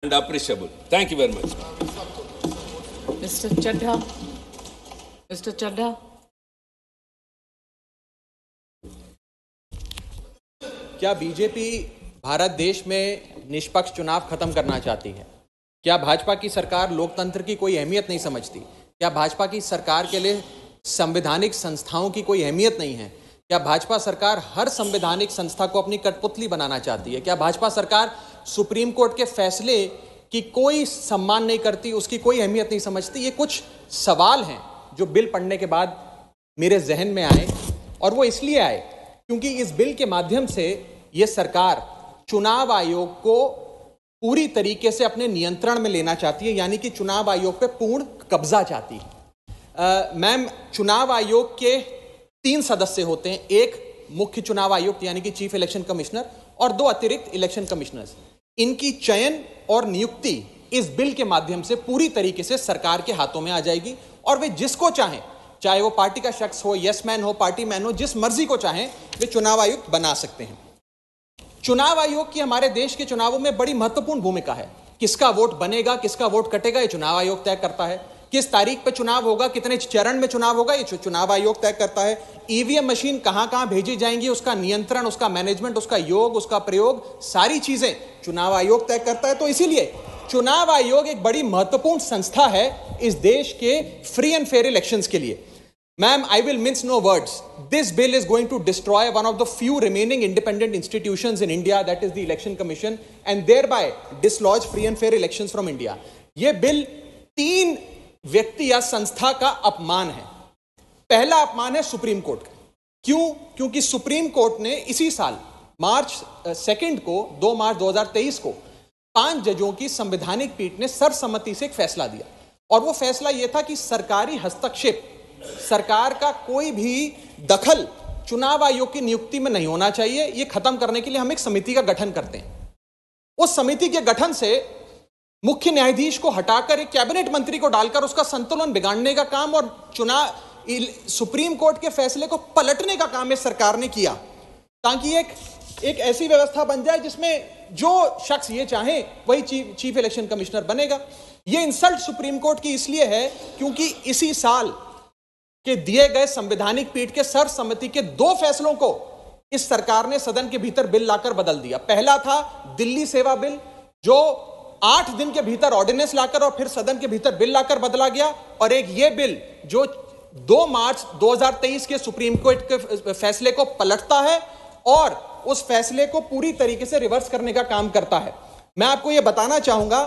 and appreciable. Thank you very much. Mr. Chadha. Mr. Chadha. क्या BJP Bharat देश में निष्पक्ष चुनाव खत्म करना चाहती है? क्या भाजपा की सरकार लोकतंत्र की कोई अहमियत नहीं समझती? क्या भाजपा की सरकार के लिए संवैधानिक संस्थाओं की कोई अहमियत नहीं है? क्या भाजपा सरकार हर संवैधानिक संस्था को अपनी कठपुतली बनाना चाहती है? क्या भाजपा सरकार सुप्रीम कोर्ट के फैसले की कोई सम्मान नहीं करती, उसकी कोई अहमियत नहीं समझती? ये कुछ सवाल हैं जो बिल पढ़ने के बाद मेरे जहन में आए, और वो इसलिए आए क्योंकि इस बिल के माध्यम से ये सरकार चुनाव आयोग को पूरी तरीके से अपने नियंत्रण में लेना चाहती है, यानी कि चुनाव आयोग पे पूर्ण कब्जा चाहती है। मैम, चुनाव आयोग के 3 सदस्य होते हैं, एक मुख्य चुनाव आयुक्त यानी कि चीफ इलेक्शन कमिश्नर और 2 अतिरिक्त इलेक्शन कमिश्नर्स। इनकी चयन और नियुक्ति इस बिल के माध्यम से पूरी तरीके से सरकार के हाथों में आ जाएगी, और वे जिसको चाहें, चाहे वो पार्टी का शख्स हो, यस मैन हो, पार्टी मैन हो, जिस मर्जी को चाहें वे चुनाव आयुक्त बना सकते हैं। चुनाव आयोग की हमारे देश के चुनावों में बड़ी महत्वपूर्ण भूमिका है। किसका वोट बनेगा, किसका वोट कटेगा, ये चुनाव आयोग तय करता है। किस तारीख पे चुनाव होगा, कितने चरण में चुनाव होगा, ये चुनाव आयोग तय करता है। ईवीएम मशीन कहां कहां भेजी जाएंगी, उसका नियंत्रण, उसका मैनेजमेंट, उसका योग, उसका प्रयोग, सारी चीजें चुनाव आयोग तय करता है। तो इसीलिए चुनाव आयोग एक बड़ी महत्वपूर्ण संस्था है इस देश के फ्री एंड फेयर इलेक्शंस के लिए। Ma'am, I will mince no words. This bill is going to destroy one of the few remaining independent institutions in India, that is the Election Commission, and thereby dislodge free and fair elections from India. ये bill 3 व्यक्ति या संस्था का अपमान है। पहला अपमान है सुप्रीम कोर्ट का। क्यों? क्योंकि सुप्रीम कोर्ट ने इसी साल मार्च 2 को 2 मार्च 2023 को 5 जजों की संवैधानिक पीठ ने सर्वसम्मति से एक फैसला दिया, और वो फैसला ये था कि सरकारी हस्तक्षेप, सरकार का कोई भी दखल चुनाव आयोग की नियुक्ति में नहीं होना चाहिए। ये खत्म करने के लिए हम एक समिति का गठन करते हैं। उस समिति के गठन से मुख्य न्यायाधीश को हटाकर एक कैबिनेट मंत्री को डालकर उसका संतुलन बिगाड़ने का काम और सुप्रीम कोर्ट के फैसले को पलटने का काम इस सरकार ने किया, ताकि एक ऐसी व्यवस्था बन जाए जिसमें जो शख्स ये चाहे वही चीफ इलेक्शन कमिश्नर बनेगा। ये इंसल्ट सुप्रीम कोर्ट की इसलिए है क्योंकि इसी साल के दिए गए संवैधानिक पीठ के सर्वसम्मति के 2 फैसलों को इस सरकार ने सदन के भीतर बिल लाकर बदल दिया। पहला था दिल्ली सेवा बिल, जो 8 दिन के भीतर ऑर्डिनेंस लाकर और फिर सदन के भीतर बिल लाकर बदला गया, और एक ये बिल जो 2 मार्च 2023 के सुप्रीम कोर्ट के फैसले को पलटता है और उस फैसले को पूरी तरीके से रिवर्स करने का काम करता है। मैं आपको यह बताना चाहूंगा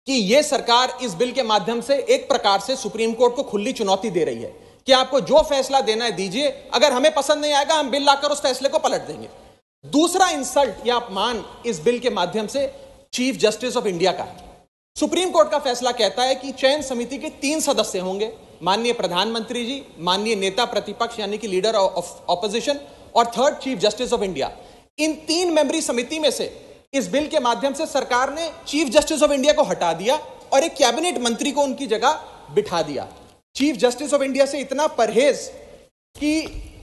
कि यह सरकार इस बिल के माध्यम से एक प्रकार से सुप्रीम कोर्ट को खुली चुनौती दे रही है कि आपको जो फैसला देना है दीजिए, अगर हमें पसंद नहीं आएगा हम बिल लाकर उस फैसले को पलट देंगे। दूसरा इंसल्ट या अपमान इस बिल के माध्यम से चीफ जस्टिस ऑफ इंडिया का है। सुप्रीम कोर्ट का फैसला कहता है कि चयन समिति के 3 सदस्य होंगे, माननीय प्रधानमंत्री जी, माननीय नेता प्रतिपक्ष यानी कि लीडर ऑफ ऑपोजिशन, और 3rd chief justice of India. इन 3 मेंबरी समिति में से इस बिल के माध्यम से सरकार ने चीफ जस्टिस ऑफ इंडिया को हटा दिया और एक कैबिनेट मंत्री को उनकी जगह बिठा दिया। चीफ जस्टिस ऑफ इंडिया से इतना परहेज कि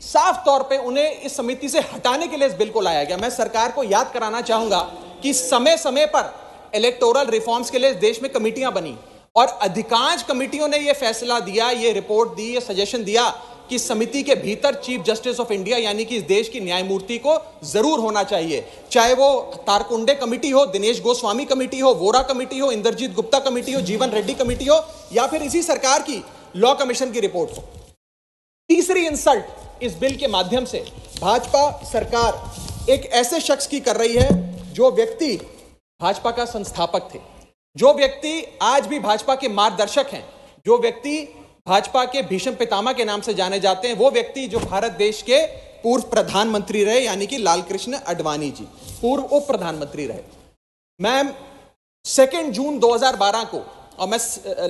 साफ तौर पे उन्हें इस समिति से हटाने के लिए इस बिल को लाया गया। मैं सरकार को याद कराना चाहूंगा कि समय समय पर इलेक्टोरल रिफॉर्म्स के लिए इस देश में कमेटियां बनी, और अधिकांश कमेटियों ने यह फैसला दिया, यह रिपोर्ट दी, यह सजेशन दिया कि समिति के भीतर चीफ जस्टिस ऑफ इंडिया यानी कि इस देश की न्यायमूर्ति को जरूर होना चाहिए, चाहे वो तारकुंडे कमेटी हो, दिनेश गोस्वामी कमेटी हो, वोरा कमेटी हो, इंद्रजीत गुप्ता कमेटी हो, जीवन रेड्डी कमेटी हो, या फिर इसी सरकार की लॉ कमीशन की रिपोर्ट हो। तीसरी इंसल्ट इस बिल के माध्यम से भाजपा सरकार एक ऐसे शख्स की कर रही है जो व्यक्ति भाजपा का संस्थापक थे, जो व्यक्ति आज भी भाजपा के मार्गदर्शक हैं, जो व्यक्ति भाजपा के भीष्म पितामह के नाम से जाने जाते हैं, वो व्यक्ति जो भारत देश के पूर्व प्रधानमंत्री रहे, यानी कि लालकृष्ण आडवाणी जी, पूर्व उप प्रधानमंत्री रहे। मैम, 2 जून 2012 को, और मैं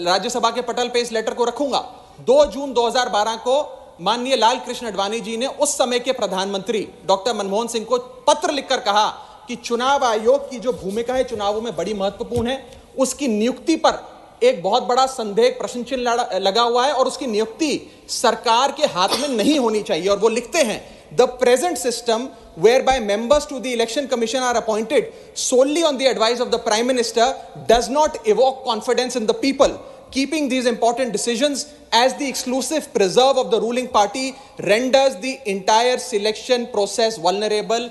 राज्यसभा के पटल पे इस लेटर को रखूंगा, 2 जून 2012 को माननीय लालकृष्ण आडवाणी जी ने उस समय के प्रधानमंत्री डॉक्टर मनमोहन सिंह को पत्र लिखकर कहा कि चुनाव आयोग की जो भूमिका है चुनावों में बड़ी महत्वपूर्ण है, उसकी नियुक्ति पर एक बहुत बड़ा संदेह, प्रश्न चिन्ह लगा हुआ है, और उसकी नियुक्ति सरकार के हाथ में नहीं होनी चाहिए। और वो लिखते हैं, the present system whereby members to the election commission are appointed solely on the advice of the prime minister does not evoke confidence in the people. Keeping these important decisions as the exclusive preserve of the ruling party renders the entire selection process vulnerable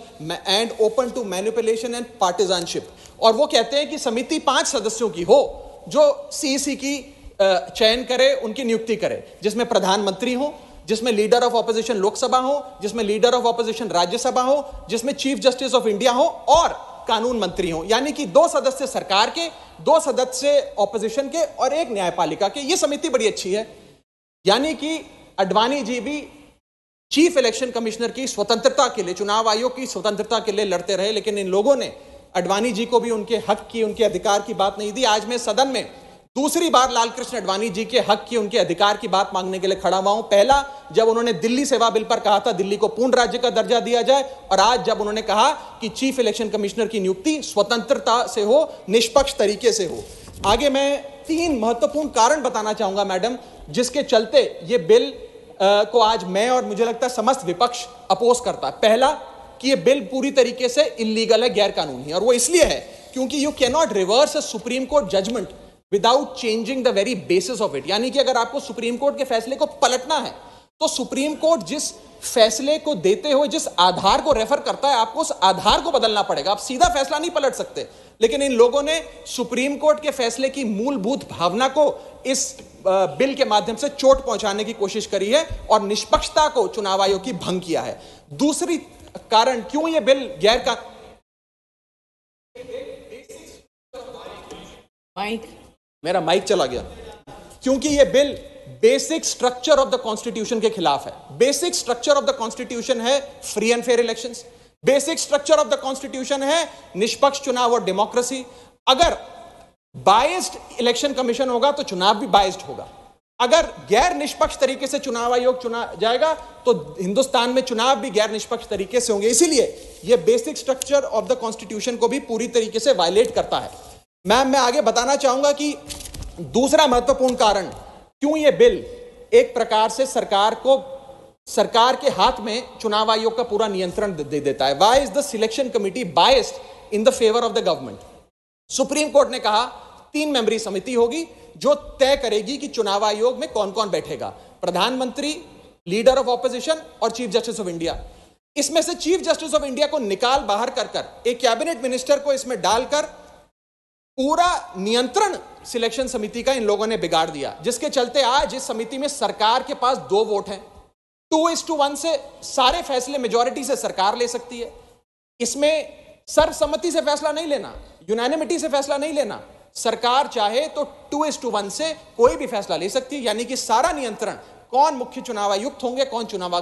and open to manipulation and partisanship. और वो कहते हैं कि समिति 5 सदस्यों की हो जो सीईसी की चयन करे, उनकी नियुक्ति करे, जिसमें प्रधानमंत्री हो, जिसमें लीडर ऑफ ऑपोजिशन लोकसभा हो, जिसमें लीडर ऑफ ऑपोजिशन राज्यसभा हो, जिसमें चीफ जस्टिस ऑफ इंडिया हो और कानून मंत्री हो। यानी कि 2 सदस्य सरकार के, 2 सदस्य ऑपोजिशन के और 1 न्यायपालिका के। ये समिति बड़ी अच्छी है। यानी कि अडवाणी जी भी चीफ इलेक्शन कमिश्नर की स्वतंत्रता के लिए, चुनाव आयोग की स्वतंत्रता के लिए लड़ते रहे, लेकिन इन लोगों ने अडवाणी जी को भी उनके हक की, उनके अधिकार की बात नहीं दी। आज मैं सदन में दूसरी बार लालकृष्ण अडवाणी जी के हक की, उनके अधिकार की बात मांगने के लिए खड़ा हुआ हूं। पहला जब उन्होंने दिल्ली सेवा बिल पर कहा था दिल्ली को पूर्ण राज्य का दर्जा दिया जाए, और आज जब उन्होंने कहा कि चीफ इलेक्शन कमिश्नर की नियुक्ति स्वतंत्रता से हो, निष्पक्ष तरीके से हो। आगे मैं 3 महत्वपूर्ण कारण बताना चाहूंगा मैडम, जिसके चलते ये बिल को आज मैं और मुझे लगता है समस्त विपक्ष अपोज करता है। पहला कि ये बिल पूरी तरीके से इलीगल है, गैर कानूनी है, और वो इसलिए है क्योंकि you can not reverse a supreme court judgement without changing the very basis of it. यानी कि अगर आपको सुप्रीम कोर्ट के फैसले को पलटना है तो सुप्रीम कोर्ट जिस फैसले को देते हुए जिस आधार को रेफर करता है, आपको उस आधार को बदलना पड़ेगा। आप सीधा फैसला नहीं पलट सकते। लेकिन इन लोगों ने सुप्रीम कोर्ट के फैसले की मूलभूत भावना को इस बिल के माध्यम से चोट पहुंचाने की कोशिश करी है और निष्पक्षता को चुनाव आयोग की भंग किया है। दूसरी कारण क्यों यह बिल गैर का मेरा माइक चला गया, क्योंकि यह bill basic structure of the constitution के खिलाफ है। Basic structure of the constitution है free and fair elections. Basic structure of the constitution है निष्पक्ष चुनाव और डेमोक्रेसी। अगर बायस्ड इलेक्शन कमीशन होगा तो चुनाव भी बायस्ड होगा। अगर गैर निष्पक्ष तरीके से चुनाव आयोग चुना जाएगा तो हिंदुस्तान में चुनाव भी गैर निष्पक्ष तरीके से होंगे। इसीलिए यह basic structure of the constitution को भी पूरी तरीके से वायलेट करता है। मैं आगे बताना चाहूंगा कि दूसरा महत्वपूर्ण कारण क्यों यह बिल एक प्रकार से सरकार के हाथ में चुनाव आयोग का पूरा नियंत्रण दे देता है। Why is the selection committee biased in the favour of the government? Supreme court ने कहा 3 मेंबरी समिति होगी जो तय करेगी कि चुनाव आयोग में कौन कौन बैठेगा। प्रधानमंत्री, लीडर ऑफ ऑपोजिशन और चीफ जस्टिस ऑफ इंडिया। इसमें से चीफ जस्टिस ऑफ इंडिया को निकाल बाहर कर एक कैबिनेट मिनिस्टर को इसमें डालकर पूरा नियंत्रण सिलेक्शन समिति का इन लोगों ने बिगाड़ दिया, जिसके चलते आज इस समिति में सरकार के पास 2 वोट हैं। 2:1 से सारे फैसले मेजॉरिटी से सरकार ले सकती है। इसमें सर्वसम्मति से फैसला नहीं लेना, यूनानिमिटी से फैसला नहीं लेना। सरकार चाहे तो 2:1 से कोई भी फैसला ले सकती है। यानी कि सारा नियंत्रण, कौन मुख्य चुनाव आयुक्त होंगे, कौन चुनाव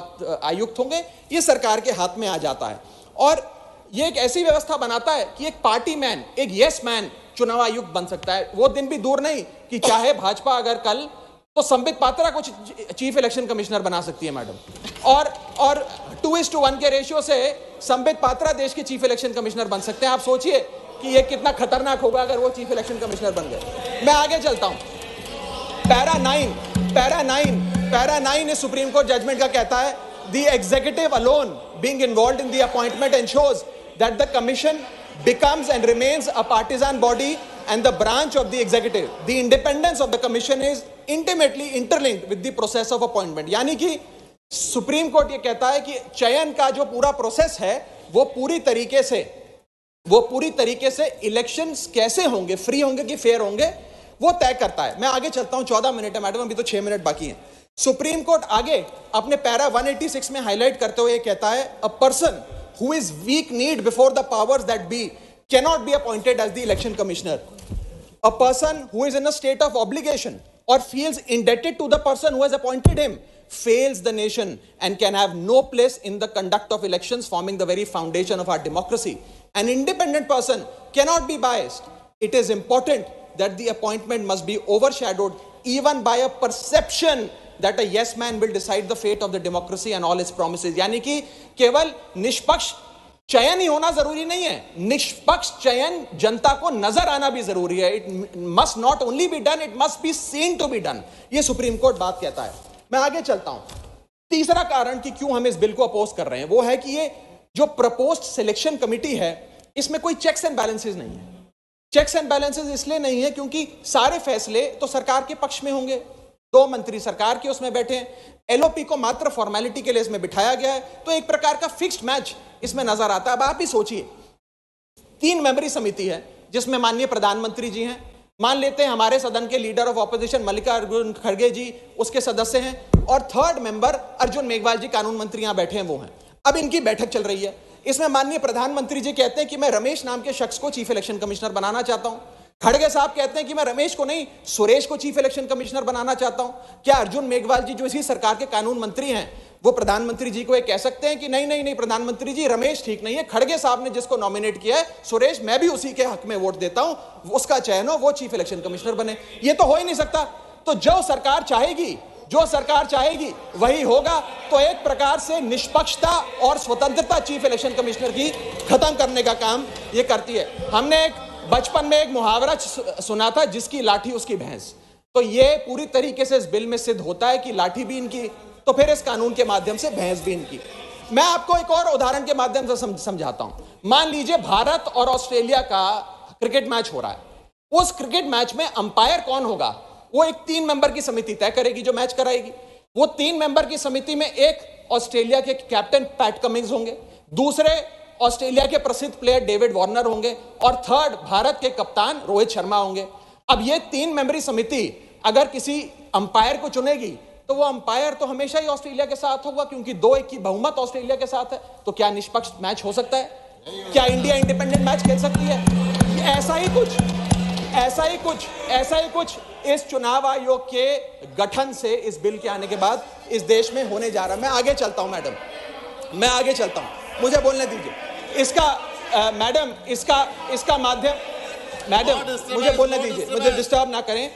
आयुक्त होंगे, यह सरकार के हाथ में आ जाता है। और यह एक ऐसी व्यवस्था बनाता है कि एक पार्टी मैन, एक यस मैन चुनाव आयुक्त बन सकता है। वो दिन भी दूर नहीं कि चाहे भाजपा अगर कल तो संबित पात्रा को चीफ इलेक्शन कमिश्नर बना सकती है मैडम। और 2:1 के रेशियो से संबित पात्रा देश के चीफ इलेक्शन कमिश्नर बन सकते हैं। आप सोचिए कि ये कितना खतरनाक होगा अगर वो चीफ इलेक्शन कमिश्नर बन गए। मैं आगे चलता हूं। पैरा 9 इस सुप्रीम कोर्ट जजमेंट का कहता है, the executive alone being involved in the appointment ensures that the commission becomes and remains a partisan body and the branch of the executive. The independence of the commission is intimately interlinked with the process of appointment. यानी कि supreme court ये कहता है कि चयन का जो पूरा प्रोसेस है वो पूरी तरीके से इलेक्शंस कैसे होंगे, फ्री होंगे कि फेयर होंगे, वो तय करता है। मैं आगे चलता हूं। 14 मिनट है मैडम, अभी तो 6 मिनट बाकी हैं। सुप्रीम कोर्ट आगे अपने पैरा 186 में हाईलाइट करते हुए कहता है, a person who is weak kneed before the powers that be cannot be appointed as the election commissioner. A person who is in a state of obligation or feels indebted to the person who has appointed him fails the nation and can have no place in the conduct of elections, forming the very foundation of our democracy. An independent person cannot be biased. It is important that the appointment must be overshadowed even by a perception that a yes man will decide the fate of the democracy and all its promises. यानी कि केवल निष्पक्ष चयन ही होना जरूरी नहीं है, निष्पक्ष चयन जनता को नजर आना भी जरूरी है। It must not only be done, it must be seen to be done. ये सुप्रीम कोर्ट बात कहता है। मैं आगे चलता हूं। तीसरा कारण कि क्यों हम इस बिल को अपोज कर रहे हैं वो है कि ये जो प्रपोज्ड सिलेक्शन कमिटी है इसमें कोई चेक्स एंड बैलेंसेस नहीं है। चेक्स एंड बैलेंसेस इसलिए नहीं है क्योंकि सारे फैसले तो सरकार के पक्ष में होंगे, 2 मंत्री सरकार के उसमें बैठे हैं, एलओपी को मात्र फॉर्मेलिटी के लिए इसमें बिठाया गया है, तो एक प्रकार का फिक्स्ड मैच इसमें नजर आता है। अब आप ही सोचिए, 3 मेंबरी समिति है जिसमें माननीय प्रधानमंत्री जी हैं, मान लेते हैं हमारे सदन के लीडर ऑफ ऑपोजिशन मल्लिकार्जुन खड़गे जी उसके सदस्य हैं, और 3rd मेंबर अर्जुन मेघवाल जी कानून मंत्री यहां बैठे हैं वो हैं। अब इनकी बैठक चल रही है, इसमें माननीय प्रधानमंत्री जी कहते हैं कि मैं रमेश नाम के शख्स को चीफ इलेक्शन कमिश्नर बनाना चाहता हूं। खड़गे साहब कहते हैं कि मैं रमेश को नहीं सुरेश को चीफ इलेक्शन कमिश्नर बनाना चाहता हूं। क्या अर्जुन मेघवाल जी जो इसी सरकार के कानून मंत्री हैं वो प्रधानमंत्री जी को ये कह सकते हैं कि नहीं नहीं नहीं प्रधानमंत्री जी रमेश ठीक नहीं है, खड़गे साहब ने जिसको नॉमिनेट किया है सुरेश मैं भी उसी के हक में वोट देता हूं, उसका चयन हो, वो चीफ इलेक्शन कमिश्नर बने? ये तो हो ही नहीं सकता। तो जो सरकार चाहेगी वही होगा। तो एक प्रकार से निष्पक्षता और स्वतंत्रता चीफ इलेक्शन कमिश्नर की खत्म करने का काम ये करती है। हमने बचपन में एक मुहावरा सुना था, जिसकी लाठी उसकी भैंस। तो ये पूरी तरीके से इस बिल में सिद्ध होता है कि लाठी भी इनकी, तो फिर इस कानून के माध्यम से भैंस भी इनकी। मैं आपको एक और उदाहरण के माध्यम से समझाता हूं। मान लीजिए भारत और ऑस्ट्रेलिया का क्रिकेट मैच हो रहा है, उस क्रिकेट मैच में अंपायर कौन होगा वो एक 3 मेंबर की समिति तय करेगी जो मैच कराएगी। वो 3 मेंबर की समिति में एक ऑस्ट्रेलिया के कैप्टन पैट कमिंग्स होंगे, दूसरे ऑस्ट्रेलिया के प्रसिद्ध प्लेयर डेविड वार्नर होंगे, और 3rd भारत के कप्तान रोहित शर्मा होंगे। अब ये 3 मेंबरी समिति अगर किसी अंपायर को चुनेगी तो वो अंपायर तो हमेशा ही ऑस्ट्रेलिया के साथ होगा, क्योंकि 2-1 की बहुमत ऑस्ट्रेलिया के साथ है। तो क्या निष्पक्ष मैच हो सकता है? क्या इंडिया इंडिपेंडेंट मैच खेल सकती है? ऐसा ही कुछ इस चुनाव आयोग के गठन से, इस बिल के आने के बाद इस देश में होने जा रहा है। मैं आगे चलता हूं मैडम, मुझे बोलने दीजिए। इसका माध्यम, मैडम मुझे बोलने दीजिए, मुझे डिस्टर्ब ना करें।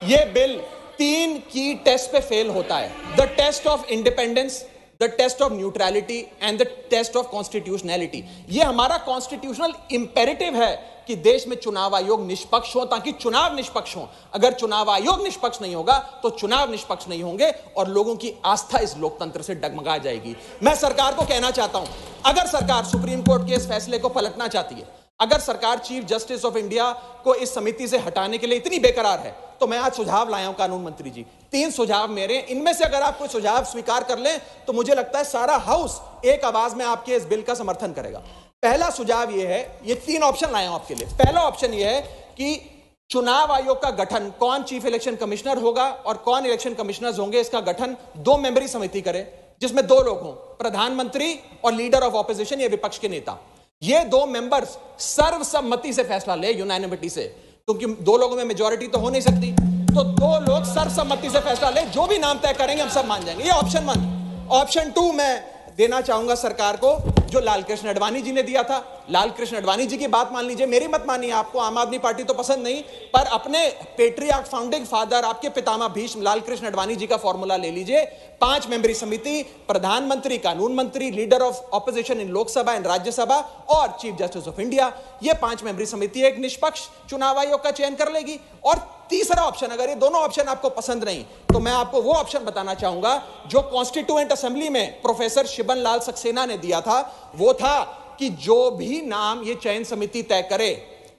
यह बिल 3 की टेस्ट पे फेल होता है, the test of independence, the test of neutrality and the test of constitutionality. यह हमारा कॉन्स्टिट्यूशनल इंपेरेटिव है कि देश में चुनाव आयोग निष्पक्ष हो, ताकि चुनाव निष्पक्ष हो। अगर चुनाव आयोग निष्पक्ष नहीं होगा तो चुनाव निष्पक्ष नहीं होंगे और लोगों की आस्था इस लोकतंत्र से डगमगा जाएगी। मैं सरकार को कहना चाहता हूं, अगर सरकार सुप्रीम कोर्ट के इस फैसले को पलटना चाहती है, अगर सरकार चीफ जस्टिस ऑफ इंडिया को इस समिति से हटाने के लिए इतनी बेकरार है, तो मैं आज सुझाव लाया हूं कानून मंत्री जी, 3 सुझाव मेरे, इनमें से अगर आप कोई सुझाव स्वीकार कर लें तो मुझे लगता है सारा हाउस एक आवाज में आपके इस बिल का समर्थन करेगा। पहला सुझाव यह है, ये 3 ऑप्शन लाया हूं आपके लिए। पहला ऑप्शन यह है कि चुनाव आयोग का गठन, कौन चीफ इलेक्शन कमिश्नर होगा और कौन इलेक्शन कमिश्नर्स होंगे, इसका गठन 2 मेंबरी समिति करे, जिसमें 2 लोग हों, प्रधानमंत्री और लीडर ऑफ ऑपोजिशन, ये विपक्ष के नेता। ये 2 मेंबर्स सर्वसम्मति से फैसला ले, यूनानिमिटी से, क्योंकि 2 लोगों में मेजॉरिटी तो हो नहीं सकती, तो 2 लोग सर्वसम्मति से फैसला ले, जो भी नाम तय करेंगे हम सब मान जाएंगे। ये ऑप्शन 1। ऑप्शन 2 मैं देना चाहूंगा सरकार को, जो लालकृष्ण अडवाणी जी ने दिया था। लालकृष्ण अडवाणी जी की बात मान लीजिए, मेरी मत मानिए, आपको आम आदमी पार्टी तो पसंद नहीं, पर अपने पेट्रियार्क फाउंडिंग फादर, आपके पितामह भीष्म लालकृष्ण अडवाणी जी का फॉर्मूला ले लीजिए। 5 मेंबरी समिति, प्रधानमंत्री, कानून मंत्री, leader of opposition in Lok Sabha and Rajya Sabha और चीफ जस्टिस ऑफ इंडिया। ये 5 मेंबरी समिति एक निष्पक्ष चुनाव आयोग का चयन कर लेगी। और तीसरा ऑप्शन, अगर ये दोनों ऑप्शन आपको पसंद नहीं, तो मैं आपको वो ऑप्शन बताना चाहूंगा जो कॉन्स्टिट्यूएंट असेंबली में प्रोफेसर शिबन लाल सक्सेना ने दिया था। वो था कि जो भी नाम ये चयन समिति तय करे,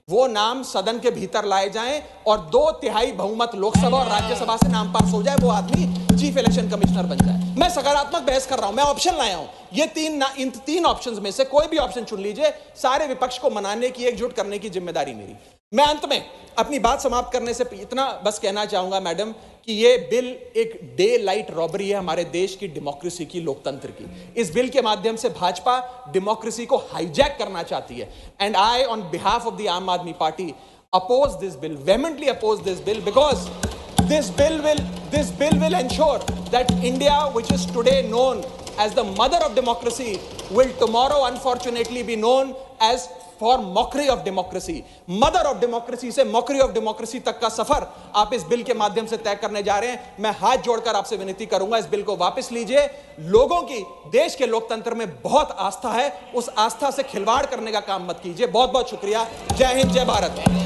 वो नाम सदन के भीतर लाए जाएं और 2/3 बहुमत लोकसभा और राज्यसभा से नाम पास हो जाए, वो आदमी चीफ इलेक्शन कमिश्नर बन जाए। मैं सकारात्मक बहस कर रहा हूं, मैं ऑप्शन लाया हूं। ये इन 3 ऑप्शंस में से कोई भी ऑप्शन चुन लीजिए, सारे विपक्ष को मनाने की, एकजुट करने की जिम्मेदारी मेरी। मैं अंत में अपनी बात समाप्त करने से इतना बस कहना चाहूंगा मैडम कि ये बिल एक डे लाइट रॉबरी है हमारे देश की डेमोक्रेसी की, लोकतंत्र की। इस बिल के माध्यम से भाजपा डेमोक्रेसी को हाईजैक करना चाहती है। And I on behalf of the Aam Aadmi Party oppose this bill, vehemently oppose this bill, because this bill will ensure that India, which is today known as the mother of democracy, will tomorrow unfortunately be known as for mockery of democracy. Mother of democracy से mockery of democracy तक का सफर आप इस bill के माध्यम से तय करने जा रहे हैं। मैं हाथ जोड़कर आपसे विनती करूंगा, इस बिल को वापस लीजिए। लोगों की देश के लोकतंत्र में बहुत आस्था है, उस आस्था से खिलवाड़ करने का काम मत कीजिए। बहुत बहुत शुक्रिया। जय हिंद, जय भारत।